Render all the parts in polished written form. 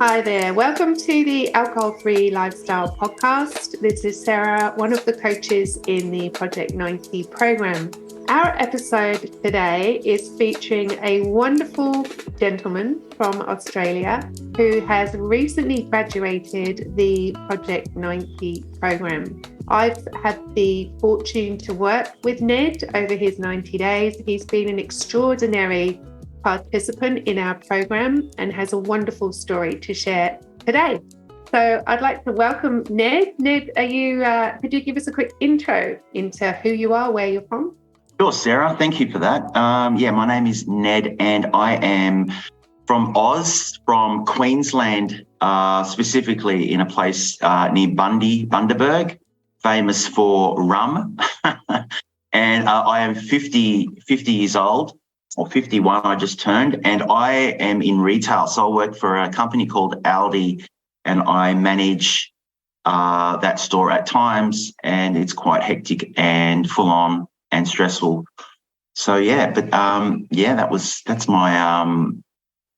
Hi there. Welcome to the Alcohol Free Lifestyle Podcast. This is Sarah, one of the coaches in the Project 90 program. Our episode today is featuring a wonderful gentleman from Australia who has recently graduated the Project 90 program. I've had the fortune to work with Ned over his 90 days. He's been an extraordinary participant in our program and has a wonderful story to share today. So I'd like to welcome Ned. Ned, could you give us a quick intro into who you are, where you're from? Sure, Sarah. Thank you for that. My name is Ned and I am from Oz, from Queensland, specifically in a place near Bundaberg, famous for rum. And I am 50 years old, or 51 I just turned, and I am in retail. So I work for a company called Aldi and I manage that store at times, and it's quite hectic and full on and stressful. So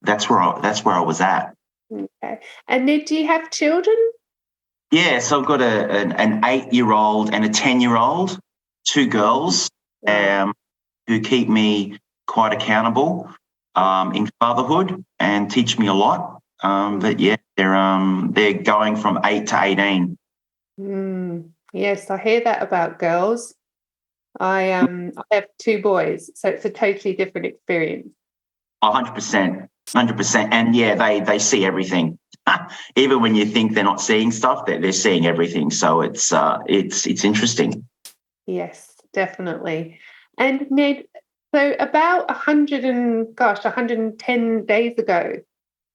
that's where I was at. Okay. And Ned, do you have children? Yeah, so I've got an 8-year-old and a 10-year-old, two girls, who keep me quite accountable in fatherhood and teach me a lot. They're going from 8 to 18. Yes, I hear that about girls. I have two boys, so it's a totally different experience. 100%. And they see everything. Even when you think they're not seeing stuff, they're seeing everything. So it's interesting. Yes, definitely. And Ned, so about 110 days ago,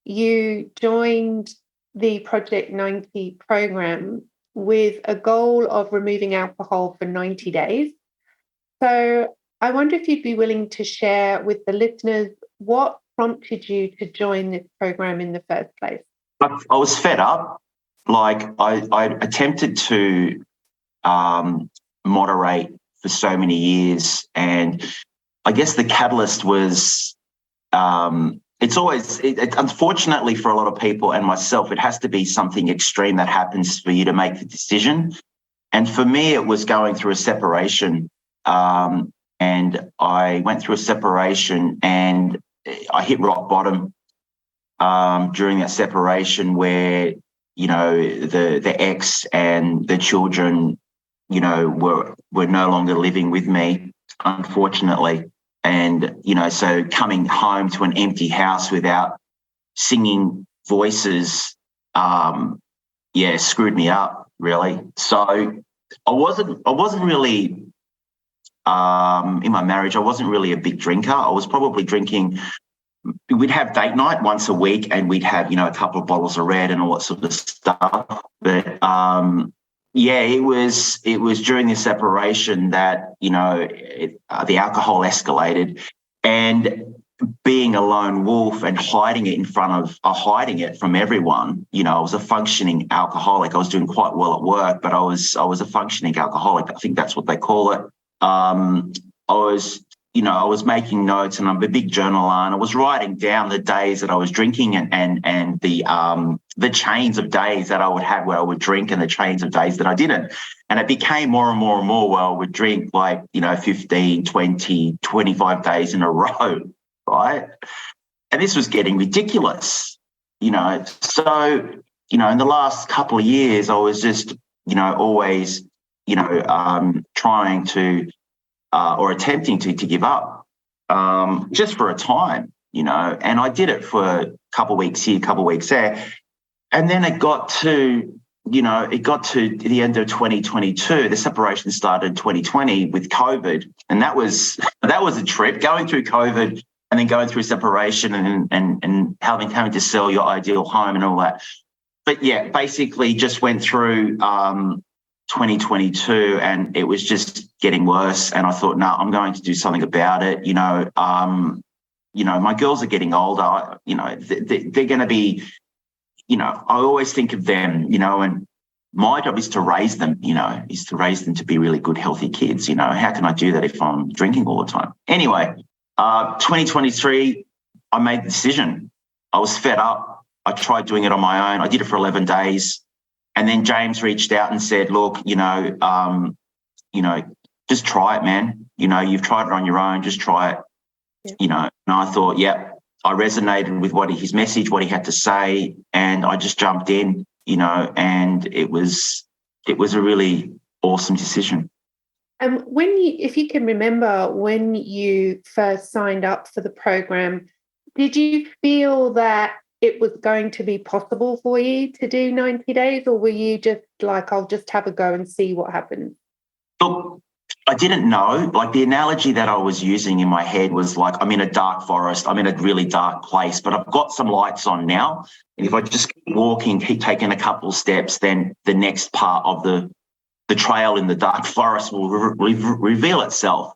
you joined the Project 90 program with a goal of removing alcohol for 90 days. So I wonder if you'd be willing to share with the listeners what prompted you to join this program in the first place. I was fed up. Like I attempted to moderate for so many years, and I guess the catalyst was unfortunately for a lot of people and myself, it has to be something extreme that happens for you to make the decision. And for me, it was going through a separation. And I went through a separation and I hit rock bottom during that separation where, the ex and the children, were no longer living with me, unfortunately. And, so coming home to an empty house without singing voices, screwed me up, really. So I wasn't really, in my marriage, I wasn't really a big drinker. I was probably drinking, we'd have date night once a week and we'd have, a couple of bottles of red and all that sort of stuff. But, it was during the separation that, the alcohol escalated, and being a lone wolf and hiding it from everyone. I was a functioning alcoholic. I was doing quite well at work, but I was a functioning alcoholic. I think that's what they call it. I was making notes, and I'm a big journaler, and I was writing down the days that I was drinking and the chains of days that I would have where I would drink and the chains of days that I didn't. And it became more and more and more where I would drink 15, 20, 25 days in a row, right? And this was getting ridiculous, So, in the last couple of years, I was just, always, trying to or attempting to give up just for a time, and I did it for a couple of weeks here, a couple of weeks there. And then it got to the end of 2022. The separation started in 2020 with COVID. And that was a trip, going through COVID and then going through separation and having to sell your ideal home and all that. But basically just went through 2022 and it was just getting worse. And I thought, no, I'm going to do something about it. My girls are getting older, they're going to be, I always think of them, and my job is to raise them, to be really good, healthy kids. How can I do that if I'm drinking all the time? Anyway, 2023, I made the decision. I was fed up. I tried doing it on my own. I did it for 11 days. And then James reached out and said, look, just try it, man. You've tried it on your own, just try it. Yeah. And I thought, I resonated with his message, what he had to say, and I just jumped in, and it was a really awesome decision. And if you can remember when you first signed up for the program, did you feel that it was going to be possible for you to do 90 days, or were you just like, I'll just have a go and see what happens? Look, I didn't know. Like, the analogy that I was using in my head was like, I'm in a dark forest. I'm in a really dark place, but I've got some lights on now. And if I just keep walking, keep taking a couple of steps, then the next part of the trail in the dark forest will reveal itself.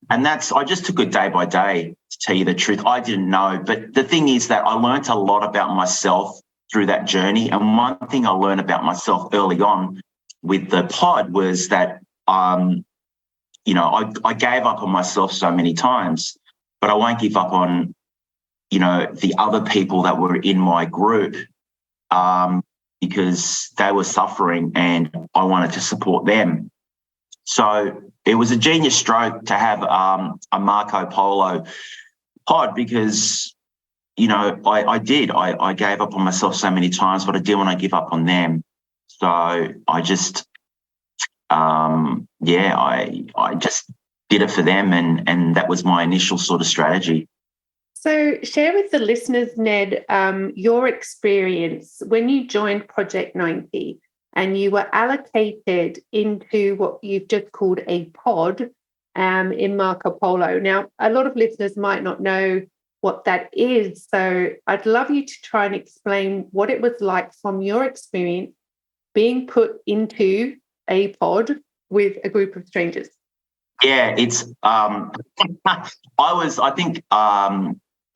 And I just took it day by day, to tell you the truth. I didn't know. But the thing is that I learned a lot about myself through that journey. And one thing I learned about myself early on with the pod was that, I gave up on myself so many times, but I won't give up on, the other people that were in my group, because they were suffering and I wanted to support them. So it was a genius stroke to have a Marco Polo pod, because, I did. I gave up on myself so many times, but I didn't want to give up on them. So I just, I just did it for them, and that was my initial sort of strategy. So share with the listeners, Ned, your experience when you joined Project 90 and you were allocated into what you've just called a pod in Marco Polo. Now, a lot of listeners might not know what that is, so I'd love you to try and explain what it was like from your experience being put into a pod with a group of strangers. Yeah, it's I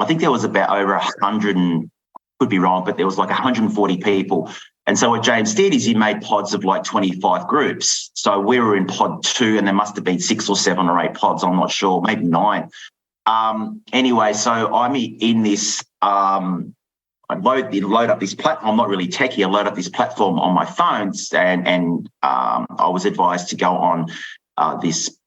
think there was about over 100, and could be wrong, but there was like 140 people. And so what James did is he made pods of like 25 groups. So we were in pod 2, and there must have been 6 or 7 or 8 pods, I'm not sure, maybe 9. Anyway, so I'm in this, I load up this platform. I'm not really techie. I load up this platform on my phone, and I was advised to go on this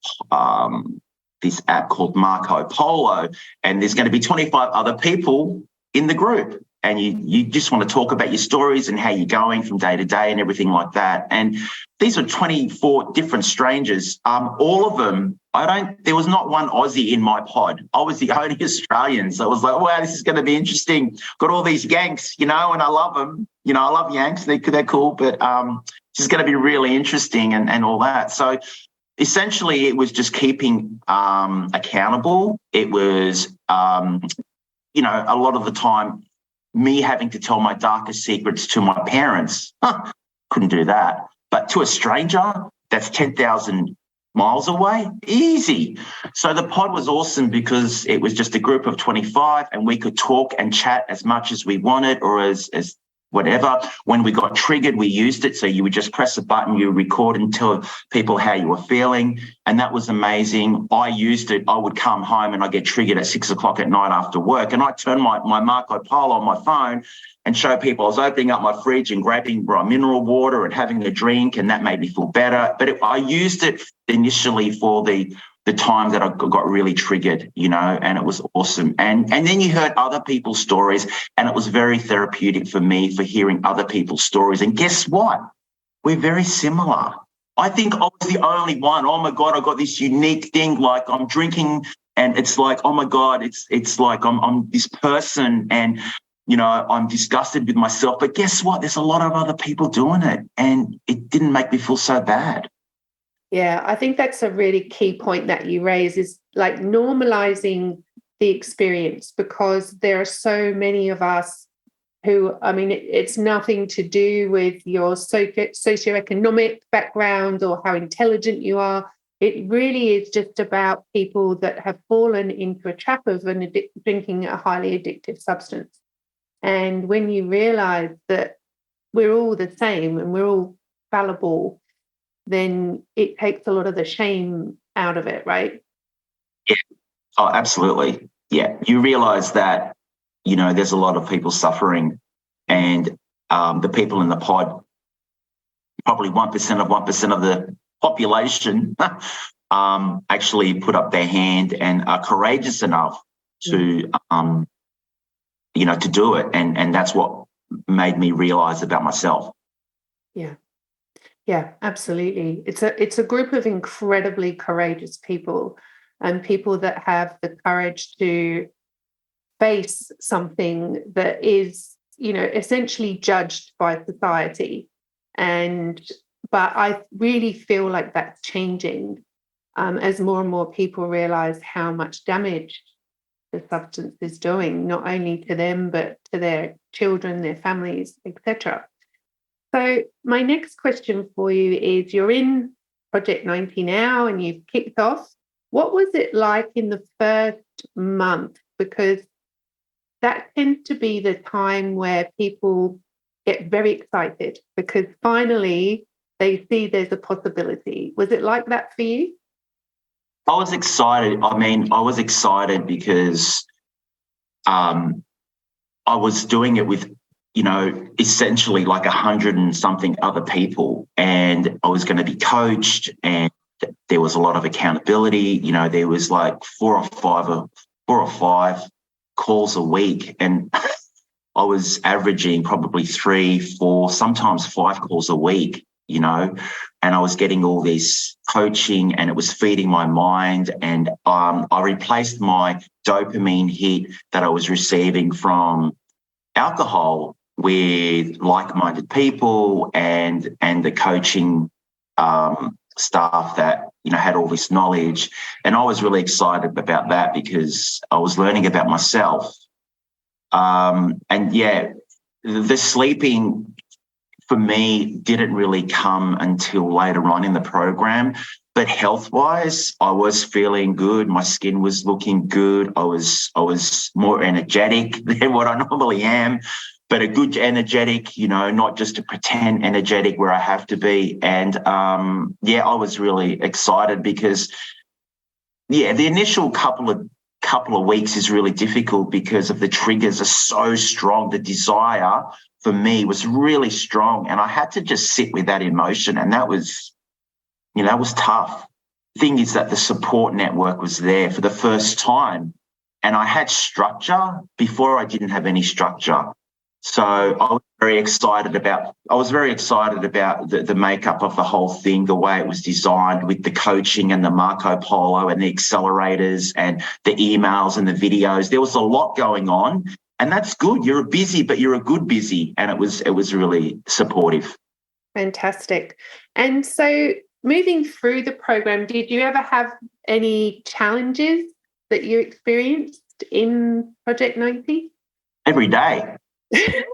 app called Marco Polo, and there's going to be 25 other people in the group, and you just want to talk about your stories and how you're going from day to day and everything like that. And these are 24 different strangers. All of them, there was not one Aussie in my pod. I was the only Australian. So I was like, wow, this is going to be interesting. Got all these Yanks, and I love them. I love Yanks. They're cool, but this is going to be really interesting and all that. So essentially, it was just keeping accountable. It was, a lot of the time, me having to tell my darkest secrets to my parents. Couldn't do that. But to a stranger that's 10,000 miles away, easy. So the pod was awesome because it was just a group of 25, and we could talk and chat as much as we wanted, or as whatever. When we got triggered, we used it. So you would just press a button, you record and tell people how you were feeling. And that was amazing. I used it. I would come home and I get triggered at 6 o'clock at night after work. And I turn my Marco Polo on my phone and show people I was opening up my fridge and grabbing mineral water and having a drink. And that made me feel better. But I used it initially for the time that I got really triggered, and it was awesome. And then you heard other people's stories, and it was very therapeutic for me for hearing other people's stories. And guess what? We're very similar. I think I was the only one. Oh my God, I got this unique thing. Like, I'm drinking, and it's like, oh my God, it's like I'm this person, and I'm disgusted with myself. But guess what? There's a lot of other people doing it, and it didn't make me feel so bad. Yeah, I think that's a really key point that you raise, is like normalizing the experience, because there are so many of us who, it's nothing to do with your socioeconomic background or how intelligent you are. It really is just about people that have fallen into a trap of drinking a highly addictive substance. And when you realize that we're all the same and we're all fallible, then it takes a lot of the shame out of it, right? Yeah. Oh, absolutely. Yeah. You realize that, there's a lot of people suffering, and the people in the pod, probably 1% of 1% of the population, actually put up their hand and are courageous enough to, to do it. And that's what made me realise about myself. Yeah. Yeah, absolutely. It's a group of incredibly courageous people, and people that have the courage to face something that is, essentially judged by society. But I really feel like that's changing as more and more people realize how much damage the substance is doing, not only to them, but to their children, their families, etc. So my next question for you is, you're in Project 90 now and you've kicked off. What was it like in the first month? Because that tends to be the time where people get very excited because finally they see there's a possibility. Was it like that for you? I was excited. I was excited because I was doing it with, essentially like 100 and something other people, and I was going to be coached, and there was a lot of accountability. There was like four or five calls a week, and I was averaging probably 3, 4, sometimes 5 calls a week, and I was getting all this coaching, and it was feeding my mind. And I replaced my dopamine hit that I was receiving from alcohol with like-minded people and the coaching staff that had all this knowledge. And I was really excited about that because I was learning about myself. The sleeping for me didn't really come until later on in the program. But health-wise, I was feeling good. My skin was looking good. I was more energetic than what I normally am, but a good energetic, not just a pretend energetic where I have to be. And I was really excited because, the initial couple of weeks is really difficult because of the triggers are so strong. The desire for me was really strong, and I had to just sit with that emotion, and that was tough. The thing is that the support network was there for the first time, and I had structure. Before I didn't have any structure. So I was very excited about the makeup of the whole thing, the way it was designed with the coaching and the Marco Polo and the accelerators and the emails and the videos. There was a lot going on, and that's good. You're busy, but you're a good busy, and it was really supportive. Fantastic. And so moving through the program, did you ever have any challenges that you experienced in Project 90? Every day.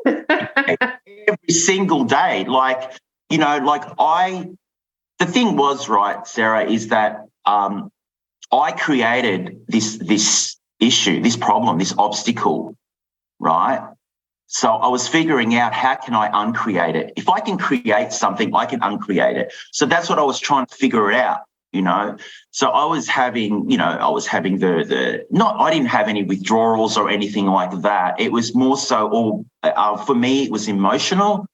Every single day. The thing was, right, Sarah, is that I created this issue, this problem, this obstacle, right? So I was figuring out, how can I uncreate it? If I can create something, I can uncreate it. So that's what I was trying to figure it out, So I was having, I didn't have any withdrawals or anything like that. It was more so for me, it was emotional.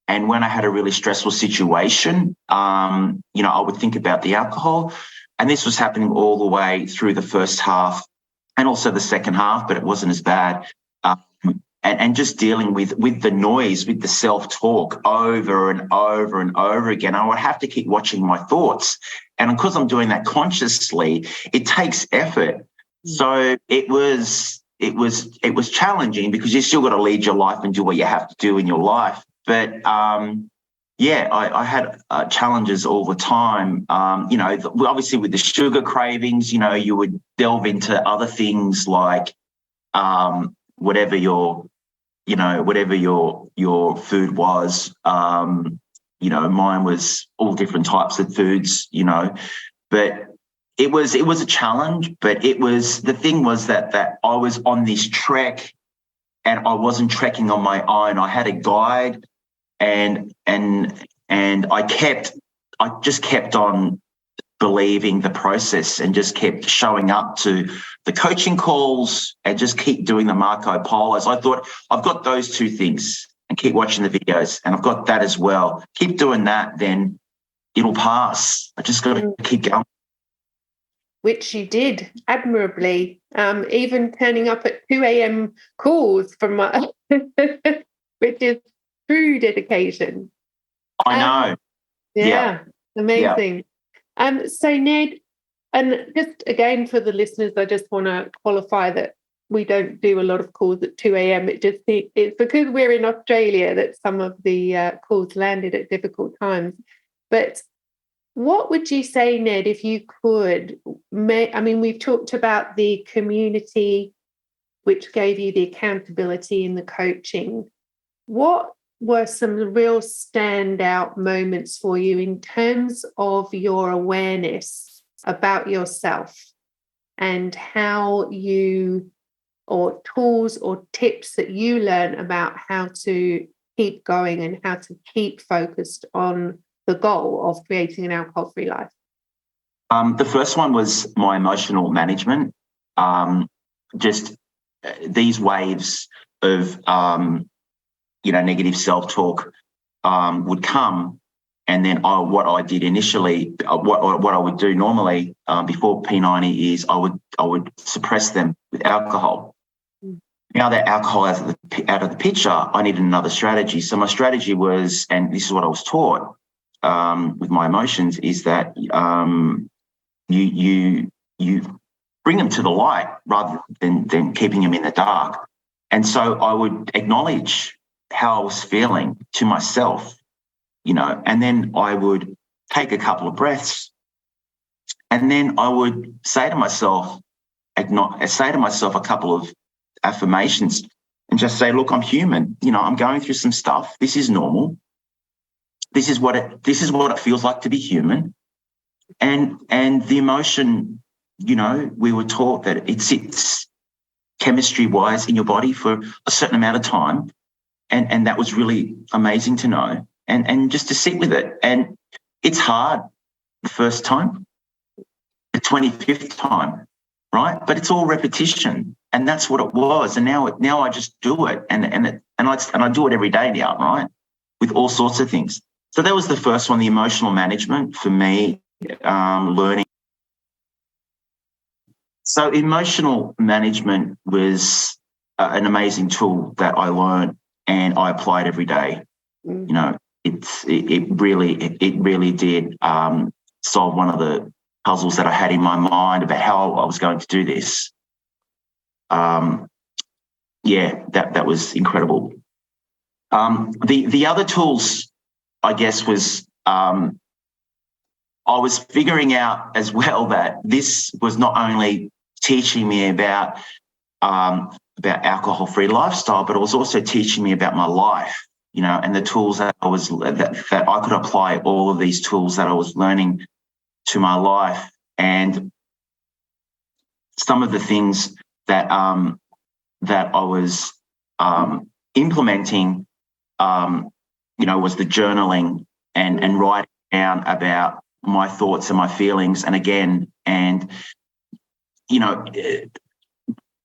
And when I had a really stressful situation, I would think about the alcohol. And this was happening all the way through the first half and also the second half, but it wasn't as bad. And just dealing with the noise, with the self-talk over and over and over again. I would have to keep watching my thoughts. And because I'm doing that consciously, it takes effort. So it was challenging because you still got to lead your life and do what you have to do in your life. But I had challenges all the time. Obviously with the sugar cravings, you would delve into other things like whatever your food was. Mine was all different types of foods, but it was a challenge. But the thing was that I was on this trek, and I wasn't trekking on my own. I had a guide, and I just kept on believing the process and just kept showing up to the coaching calls and just keep doing the Marco Polos. I thought, I've got those two things. keep watching the videos. And I've got that as well. Keep doing that, then it'll pass. I just got to keep going. Which you did admirably, even turning up at 2 a.m. calls from my, which is true dedication. I know. Yeah, amazing. Yeah. So Ned, and just again for the listeners, I just want to qualify that we don't do a lot of calls at 2 a.m. It's because we're in Australia that some of the calls landed at difficult times. But what would you say, Ned, if you could? We've talked about the community, which gave you the accountability and the coaching. What were some real standout moments for you in terms of your awareness about yourself and how you, or tools or tips that you learn about how to keep going and how to keep focused on the goal of creating an alcohol-free life? The first one was my emotional management. Just these waves of, negative self-talk would come. And then what I did initially, what I would do normally before P90 is I would suppress them with alcohol. Now that alcohol is out of the picture, I needed another strategy. So my strategy was, and this is what I was taught with my emotions, is that you bring them to the light rather than keeping them in the dark. And so I would acknowledge how I was feeling to myself, and then I would take a couple of breaths, and then I would say to myself a couple of affirmations and just say, look, I'm human. I'm going through some stuff. This is normal. This is what it feels like to be human. And the emotion, we were taught that it sits chemistry-wise in your body for a certain amount of time. And that was really amazing to know. And just to sit with it. And it's hard the first time, the 25th time, right? But it's all repetition. And that's what it was. And now I just do it. And I do it every day now, right? With all sorts of things. So that was the first one, the emotional management for me, learning. So emotional management was an amazing tool that I learned and I applied every day. It really did solve one of the puzzles that I had in my mind about how I was going to do this. That was incredible. The other tools, I guess, was I was figuring out as well that this was not only teaching me about alcohol-free lifestyle, but it was also teaching me about my life, and the tools that that I could apply all of these tools that I was learning to my life. And some of the things that that I was implementing, was the journaling and writing down about my thoughts and my feelings. And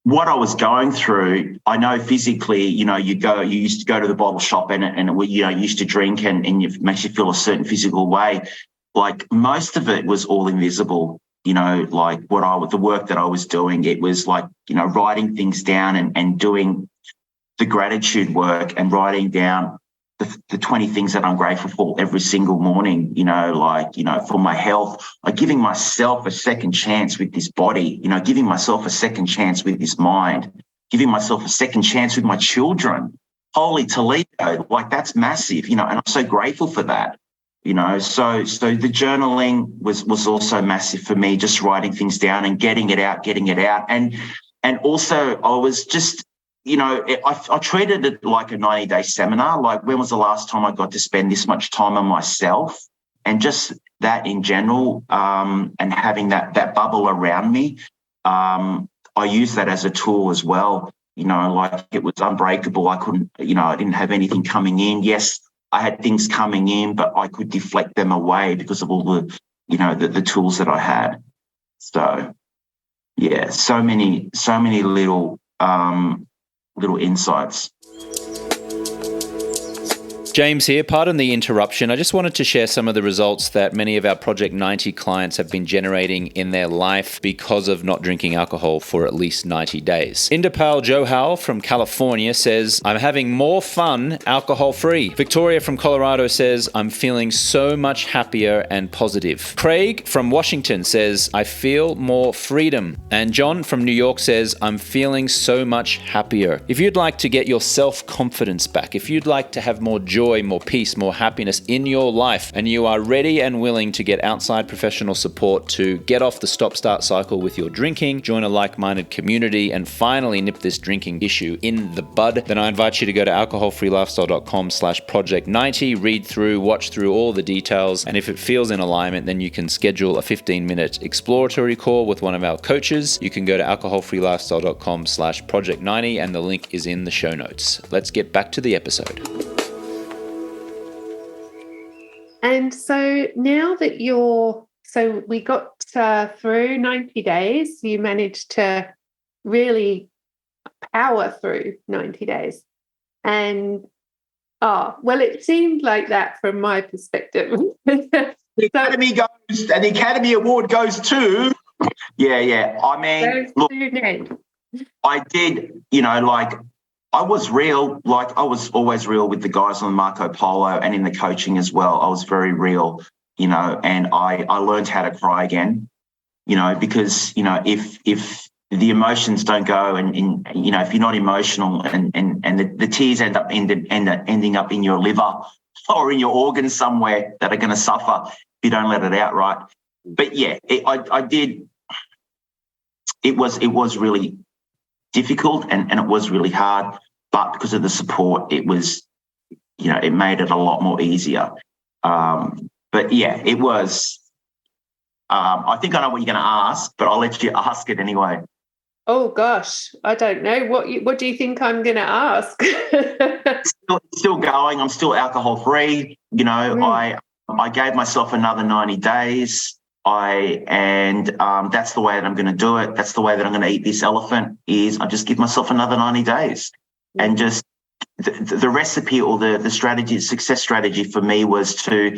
what I was going through, I know physically, you used to go to the bottle shop and you used to drink and it makes you feel a certain physical way. Like most of it was all invisible, like the work that I was doing, it was like, writing things down and doing the gratitude work and writing down the 20 things that I'm grateful for every single morning, for my health, like giving myself a second chance with this body, giving myself a second chance with this mind, giving myself a second chance with my children. Holy Toledo, like that's massive, and I'm so grateful for that, so the journaling was also massive for me, just writing things down and getting it out. And also I was just, I treated it like a 90-day seminar. Like, when was the last time I got to spend this much time on myself? And just that in general, and having that bubble around me, I use that as a tool as well. Like it was unbreakable. I couldn't, I didn't have anything coming in. Yes, I had things coming in, but I could deflect them away because of all the, the tools that I had. So, yeah, so many little insights. James here. Pardon the interruption. I just wanted to share some of the results that many of our Project 90 clients have been generating in their life because of not drinking alcohol for at least 90 days. Indipal Johal from California says, I'm having more fun alcohol-free. Victoria from Colorado says, I'm feeling so much happier and positive. Craig from Washington says, I feel more freedom. And John from New York says, I'm feeling so much happier. If you'd like to get your self-confidence back, if you'd like to have more joy, more peace, more happiness in your life, and you are ready and willing to get outside professional support to get off the stop-start cycle with your drinking, join a like-minded community, and finally nip this drinking issue in the bud, then I invite you to go to alcoholfreelifestyle.com/project90, read through, watch through all the details, and if it feels in alignment, then you can schedule a 15-minute exploratory call with one of our coaches. You can go to alcoholfreelifestyle.com/project90, and the link is in the show notes. Let's get back to the episode. And so now that we got through 90 days, you managed to really power through 90 days. And, it seemed like that from my perspective. The Academy Award goes to, I mean, look, Ned. I did, I was real, I was always real with the guys on Marco Polo and in the coaching as well. I was very real, and I learned how to cry again, because, if the emotions don't go and if you're not emotional and the tears end up ending up in your liver or in your organs somewhere that are going to suffer if you don't let it out, right? But yeah, I did. It was really difficult and it was really hard, but because of the support, it was, it made it a lot more easier. But yeah, it was. I think I know what you're going to ask, but I'll let you ask it anyway. Oh gosh, I don't know. What do you think I'm going to ask? Still going. I'm still alcohol free. I gave myself another 90 days. That's the way that I'm going to do it. That's the way that I'm going to eat this elephant. Is I just give myself another 90 days, and just the recipe or the strategy, success strategy for me was to,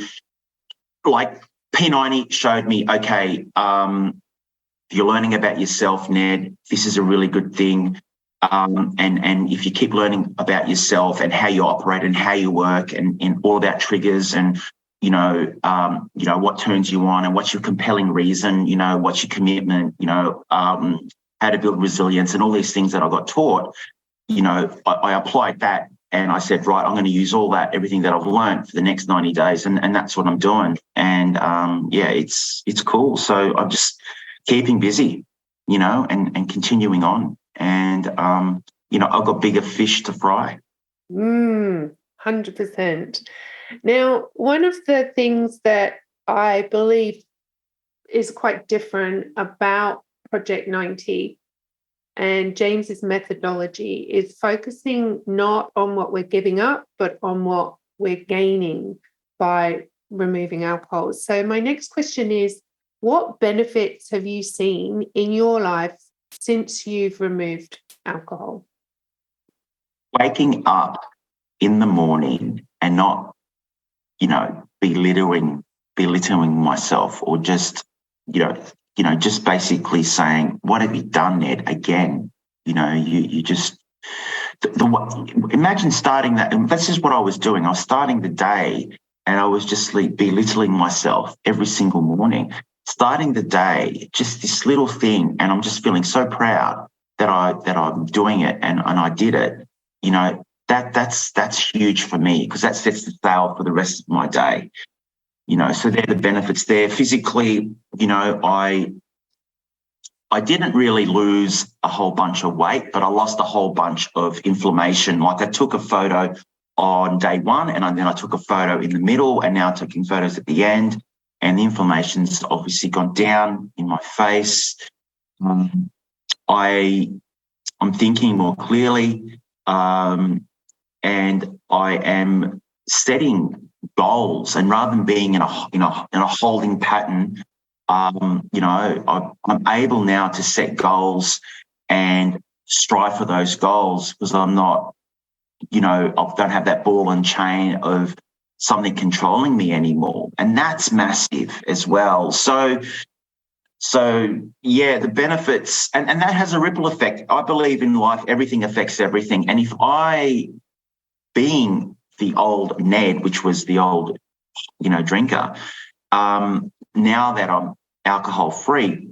like P90 showed me. Okay, you're learning about yourself, Ned. This is a really good thing. And if you keep learning about yourself and how you operate and how you work and all about triggers and what turns you on and what's your compelling reason, what's your commitment, how to build resilience and all these things that I got taught, I applied that and I said, right, I'm going to use all that, everything that I've learned for the next 90 days. And that's what I'm doing. And it's cool. So I'm just keeping busy, and continuing on. And, I've got bigger fish to fry. 100%. Now, one of the things that I believe is quite different about Project 90 and James's methodology is focusing not on what we're giving up, but on what we're gaining by removing alcohol. So my next question is, what benefits have you seen in your life since you've removed alcohol? Waking up in the morning and not, belittling myself or just, just basically saying, what have you done, Ned? Again, you just, imagine starting that. And that's just what I was doing. I was starting the day and I was just belittling myself every single morning. Starting the day, just this little thing, and I'm just feeling so proud that I'm doing it and I did it. That's huge for me because that sets the sail for the rest of my day. So they're the benefits there. Physically, I didn't really lose a whole bunch of weight, but I lost a whole bunch of inflammation. Like I took a photo on day one and then I took a photo in the middle and now taking photos at the end. And the inflammation's obviously gone down in my face. I'm thinking more clearly, and I am setting goals. And rather than being in a holding pattern, I'm able now to set goals and strive for those goals because I'm not I don't have that ball and chain of something controlling me anymore. And that's massive as well. So yeah, the benefits, and that has a ripple effect. I believe in life, everything affects everything. And if I, being the old Ned, which was the old, drinker, now that I'm alcohol free,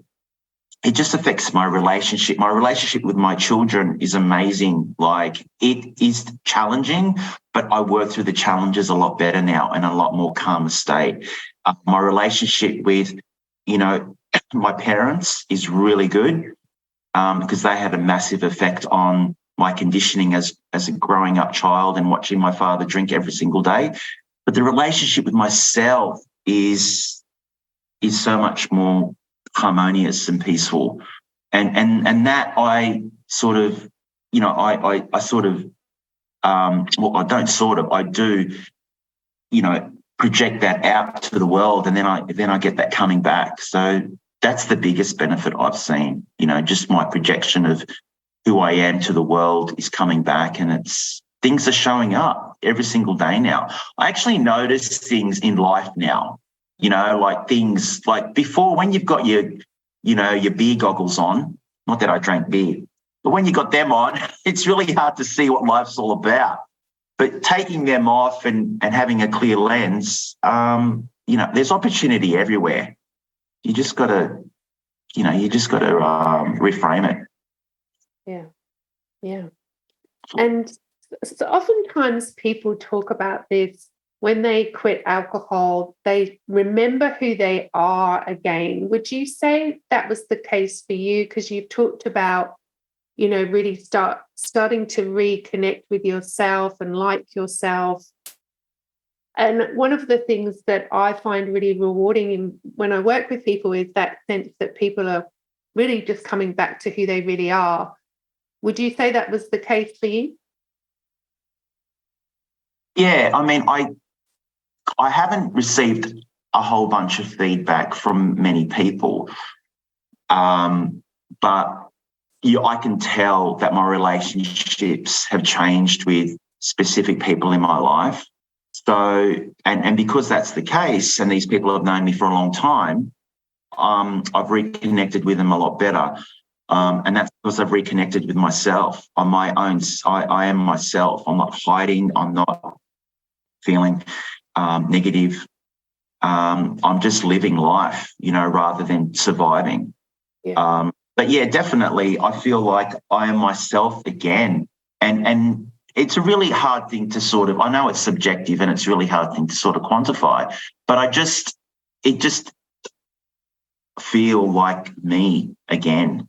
it just affects my relationship. My relationship with my children is amazing. Like, it is challenging, but I work through the challenges a lot better now and a lot more calmer state. My relationship with, my parents is really good, because they had a massive effect on my conditioning as a growing up child and watching my father drink every single day. But the relationship with myself is so much more harmonious and peaceful. And that I sort of, I sort of, I don't sort of, I do, project that out to the world, and then I get that coming back. So that's the biggest benefit I've seen, just my projection of who I am to the world is coming back, and things are showing up every single day now. I actually notice things in life now, like things like before, when you've got your beer goggles on, not that I drank beer, but when you got them on, it's really hard to see what life's all about. But taking them off and having a clear lens, there's opportunity everywhere. You just got to, reframe it. Yeah. Yeah. And so oftentimes people talk about this when they quit alcohol, they remember who they are again. Would you say that was the case for you? Because you talked about, really starting to reconnect with yourself and like yourself. And one of the things that I find really rewarding when I work with people is that sense that people are really just coming back to who they really are. Would you say that was the case for you? Yeah, I mean, I haven't received a whole bunch of feedback from many people, but I can tell that my relationships have changed with specific people in my life. So, and because that's the case, and these people have known me for a long time, I've reconnected with them a lot better. And that's because I've reconnected with myself on my own. I am myself. I'm not hiding. I'm not feeling negative. I'm just living life, rather than surviving. Yeah. But yeah, definitely, I feel like I am myself again. And it's a really hard thing to I know it's subjective and it's a really hard thing to sort of quantify, but it just feel like me again.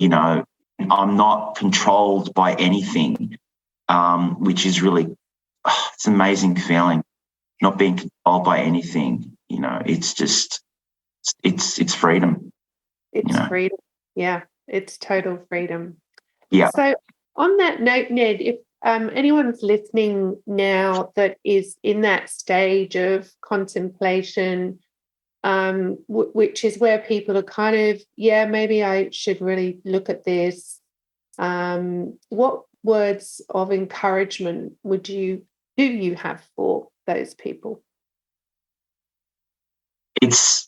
I'm not controlled by anything, which is really, it's an amazing feeling, not being controlled by anything. It's just, it's freedom. It's freedom. Yeah, it's total freedom. Yeah. So on that note, Ned, if anyone's listening now that is in that stage of contemplation, which is where people are kind of, maybe I should really look at this. What words of encouragement do you have for those people? It's,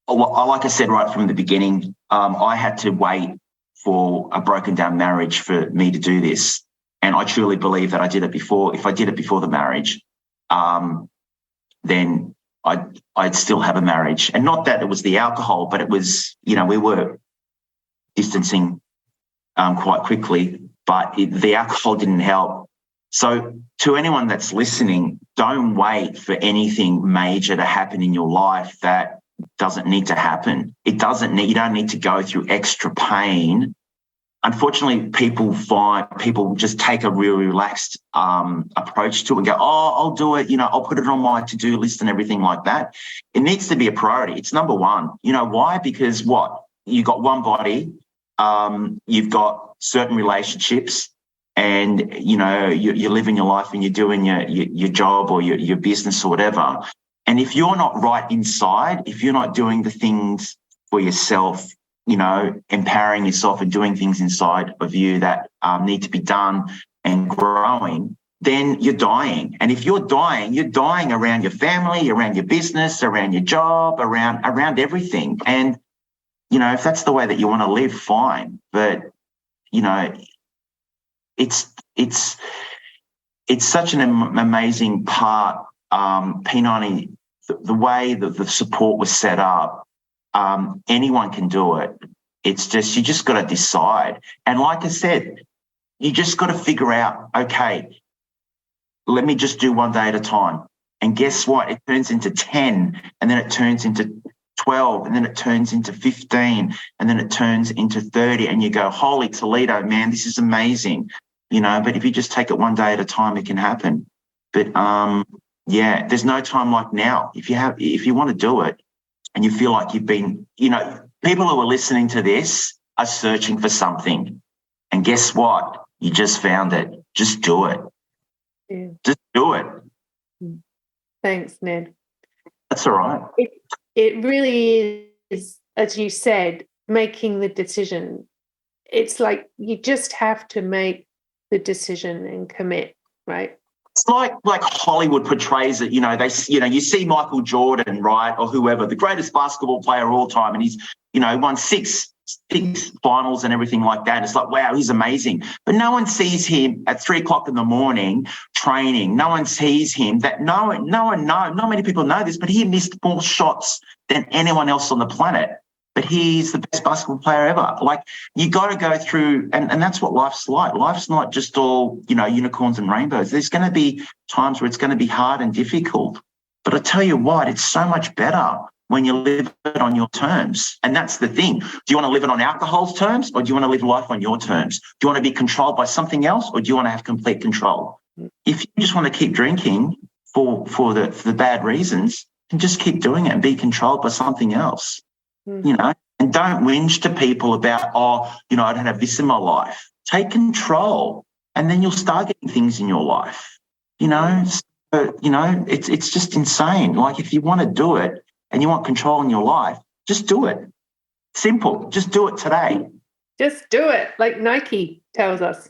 like I said right from the beginning, I had to wait for a broken down marriage for me to do this. And I truly believe that I did it before. If I did it before the marriage, then I'd still have a marriage. And not that it was the alcohol, but it was, we were distancing quite quickly, but the alcohol didn't help. So to anyone that's listening, don't wait for anything major to happen in your life that doesn't need to happen. You don't need to go through extra pain. Unfortunately, people just take a real relaxed approach to it and go, I'll do it, I'll put it on my to-do list and everything like that. It needs to be a priority. It's number one. Why? Because you've got one body, you've got certain relationships, and, you're living your life and you're doing your job or your business or whatever. And if you're not right inside, if you're not doing the things for yourself, empowering yourself and doing things inside of you that need to be done and growing, then you're dying. And if you're dying around your family, around your business, around your job, around everything. And, if that's the way that you want to live, fine. But, it's such an amazing part, P90, the way that the support was set up. Anyone can do it. It's just, you just got to decide. And like I said, you just got to figure out, okay, let me just do one day at a time. And guess what? It turns into 10, and then it turns into 12, and then it turns into 15, and then it turns into 30. And you go, holy Toledo, man, this is amazing. But if you just take it one day at a time, it can happen. But there's no time like now. If you want to do it and you feel like you've been, people who are listening to this are searching for something. And guess what? You just found it. Just do it. Yeah. Just do it. Thanks, Ned. That's all right. It really is, as you said, making the decision. It's like you just have to make the decision and commit, right? It's like Hollywood portrays it. You see Michael Jordan, right, or whoever, the greatest basketball player of all time, and he's won six finals and everything like that. It's like, wow, he's amazing. But no one sees him at 3:00 in the morning training. No one sees him. Not many people know this, but he missed more shots than anyone else on the planet. But he's the best basketball player ever. Like, you got to go through, and that's what life's like. Life's not just all, unicorns and rainbows. There's going to be times where it's going to be hard and difficult. But I tell you what, it's so much better when you live it on your terms. And that's the thing. Do you want to live it on alcohol's terms, or do you want to live life on your terms? Do you want to be controlled by something else, or do you want to have complete control? If you just want to keep drinking for the bad reasons, then just keep doing it and be controlled by something else. And don't whinge to people about, I don't have this in my life. Take control, and then you'll start getting things in your life. It's just insane. Like, if you want to do it and you want control in your life, just do it. Simple. Just do it today. Just do it, like Nike tells us.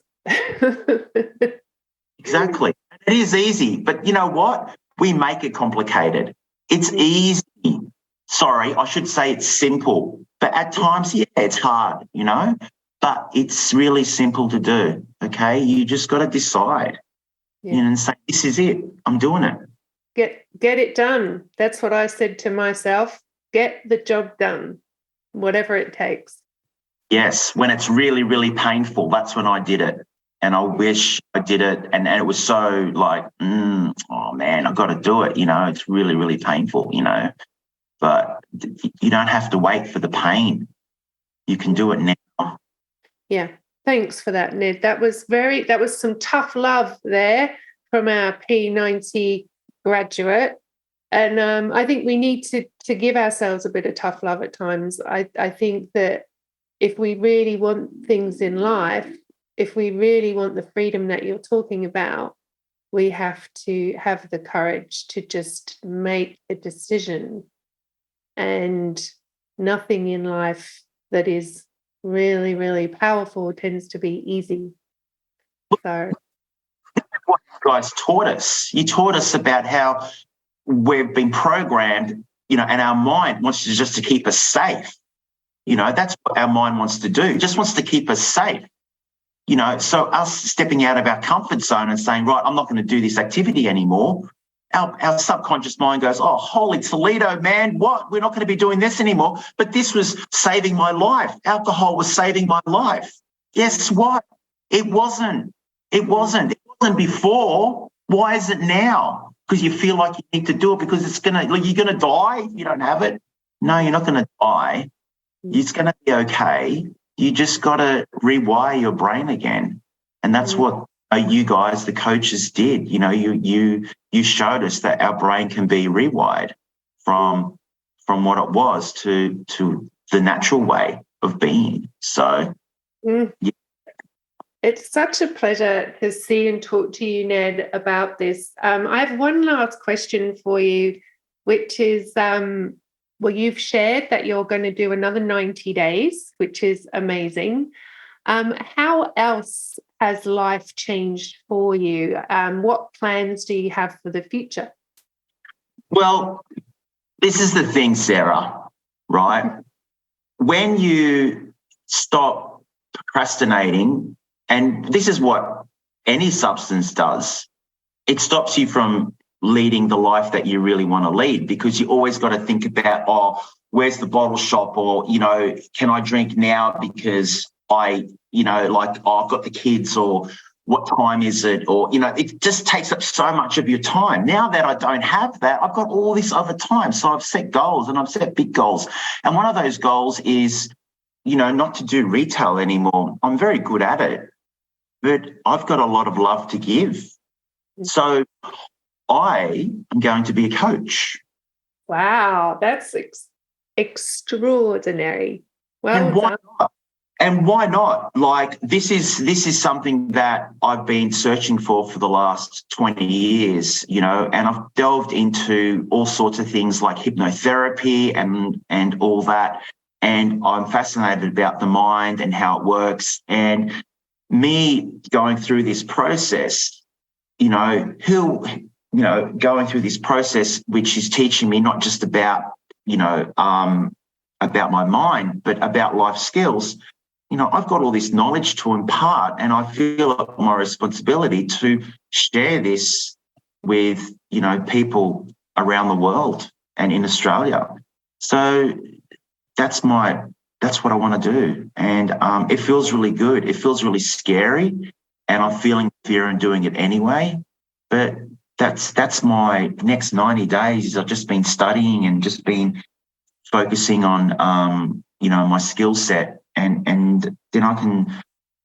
Exactly. It is easy, but you know what? We make it complicated. It's easy. Sorry, I should say it's simple. But at times, it's hard, but it's really simple to do, okay? You just got to decide and say, this is it. I'm doing it. Get it done. That's what I said to myself. Get the job done, whatever it takes. Yes, when it's really, really painful, that's when I did it. And I wish I did it. And it was so like, oh, man, I've got to do it. It's really, really painful, But you don't have to wait for the pain. You can do it now. Yeah. Thanks for that, Ned. That was some tough love there from our P90 graduate. And I think we need to give ourselves a bit of tough love at times. I think that if we really want things in life, if we really want the freedom that you're talking about, we have to have the courage to just make a decision. And nothing in life that is really, really powerful tends to be easy. So, what you guys taught us. You taught us about how we've been programmed, and our mind wants to keep us safe. That's what our mind wants to do. It just wants to keep us safe. So us stepping out of our comfort zone and saying, right, I'm not going to do this activity anymore. Our subconscious mind goes, oh, holy Toledo, man, what? We're not going to be doing this anymore. But this was saving my life. Alcohol was saving my life. Guess what? It wasn't. It wasn't before. Why is it now? Because you feel like you need to do it because you're going to die if you don't have it. No, you're not going to die. It's going to be okay. You just got to rewire your brain again. And that's what you guys, the coaches, did. You showed us that our brain can be rewired from what it was to the natural way of being. So, It's such a pleasure to see and talk to you, Ned, about this. I have one last question for you, which is, you've shared that you're going to do another 90 days, which is amazing. How else has life changed for you? What plans do you have for the future? Well, this is the thing, Sarah, right? When you stop procrastinating, and this is what any substance does, it stops you from leading the life that you really want to lead, because you always got to think about, oh, where's the bottle shop? Or, can I drink now because I've got the kids, or what time is it? Or, it just takes up so much of your time. Now that I don't have that, I've got all this other time. So I've set goals, and I've set big goals. And one of those goals is, not to do retail anymore. I'm very good at it, but I've got a lot of love to give. So I am going to be a coach. Wow, that's extraordinary. Well done. And why not? Like, this is something that I've been searching for the last 20 years, and I've delved into all sorts of things like hypnotherapy and all that. And I'm fascinated about the mind and how it works. And me going through this process, going through this process, which is teaching me not just about my mind, but about life skills. I've got all this knowledge to impart, and I feel my responsibility to share this with, people around the world and in Australia. So that's what I want to do. And it feels really good. It feels really scary, and I'm feeling fear in doing it anyway. But that's my next 90 days. I've just been studying and just been focusing on, my skill set, and then I can,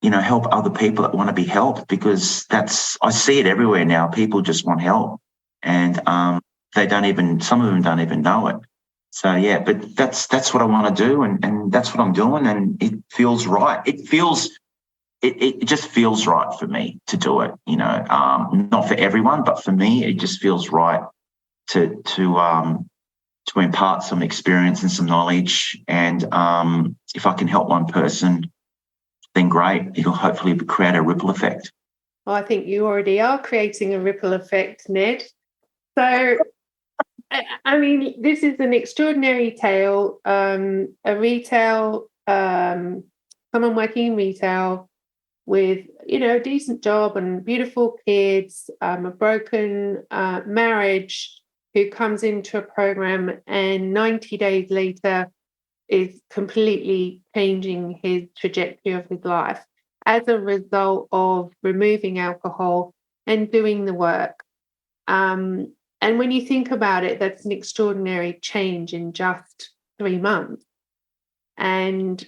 help other people that want to be helped, because I see it everywhere now. People just want help, and some of them don't even know it. So yeah, but that's what I want to do, and that's what I'm doing, and it feels right. It just feels right for me to do it, not for everyone, but for me, it just feels right to impart some experience and some knowledge. And if I can help one person, then great. It'll hopefully create a ripple effect. Well, I think you already are creating a ripple effect, Ned. So, I mean, this is an extraordinary tale. A retail, someone working in retail with, a decent job and beautiful kids, a broken marriage, who comes into a program and 90 days later is completely changing his trajectory of his life as a result of removing alcohol and doing the work. And when you think about it, that's an extraordinary change in just 3 months. And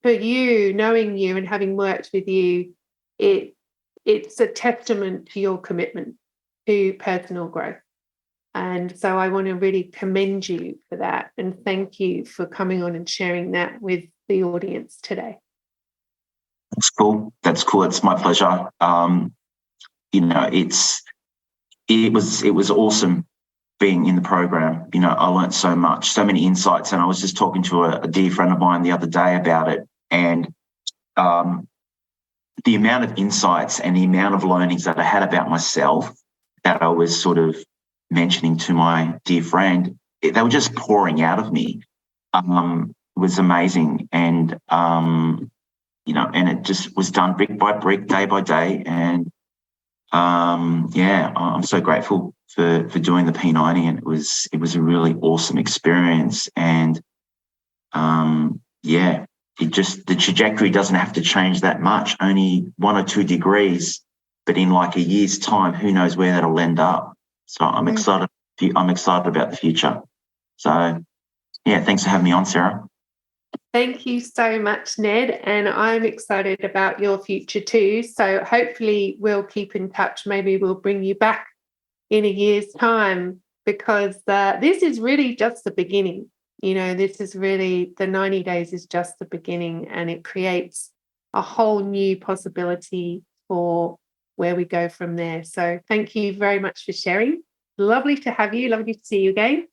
for you, knowing you and having worked with you, it's a testament to your commitment to personal growth. And so I want to really commend you for that, and thank you for coming on and sharing that with the audience today. That's cool. It's my pleasure. It was awesome being in the program. I learned so much, so many insights, and I was just talking to a dear friend of mine the other day about it, and the amount of insights and the amount of learnings that I had about myself that I was sort of mentioning to my dear friend, they were just pouring out of me. It was amazing. And, and it just was done brick by brick, day by day. And, I'm so grateful for doing the P90, and it was a really awesome experience. And, the trajectory doesn't have to change that much, only 1 or 2 degrees, but in like a year's time, who knows where that'll end up. So I'm excited. I'm excited about the future. So, yeah, thanks for having me on, Sarah. Thank you so much, Ned. And I'm excited about your future too. So hopefully we'll keep in touch. Maybe we'll bring you back in a year's time, because this is really just the beginning. This is really, the 90 days is just the beginning, and it creates a whole new possibility for where we go from there. So thank you very much for sharing. Lovely to have you. Lovely to see you again.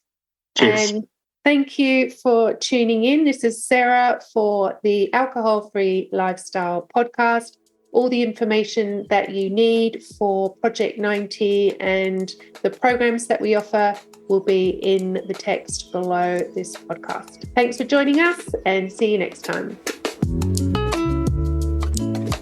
Cheers. And thank you for tuning in. This is Sarah for the Alcohol Free Lifestyle Podcast. All the information that you need for Project 90 and the programs that we offer will be in the text below this podcast. Thanks for joining us and see you next time.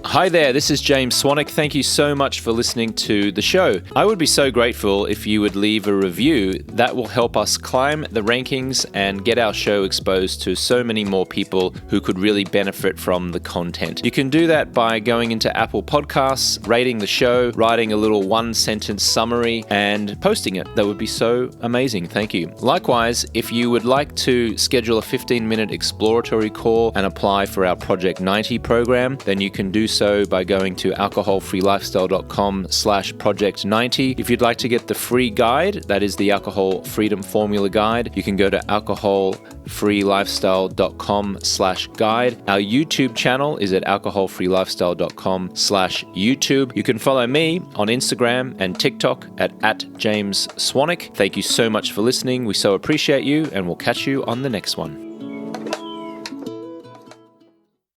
Hi there, this is James Swanwick. Thank you so much for listening to the show. I would be so grateful if you would leave a review. That will help us climb the rankings and get our show exposed to so many more people who could really benefit from the content. You can do that by going into Apple Podcasts, rating the show, writing a little one-sentence summary, and posting it. That would be so amazing. Thank you. Likewise, if you would like to schedule a 15-minute exploratory call and apply for our Project 90 program, then you can do so by going to alcoholfreelifestyle.com/project90. If you'd like to get the free guide, that is the Alcohol Freedom Formula Guide, you can go to alcoholfreelifestyle.com/guide. Our YouTube channel is at alcoholfreelifestyle.com/YouTube. You can follow me on Instagram and TikTok at James Swanwick. Thank you so much for listening. We so appreciate you, and we'll catch you on the next one.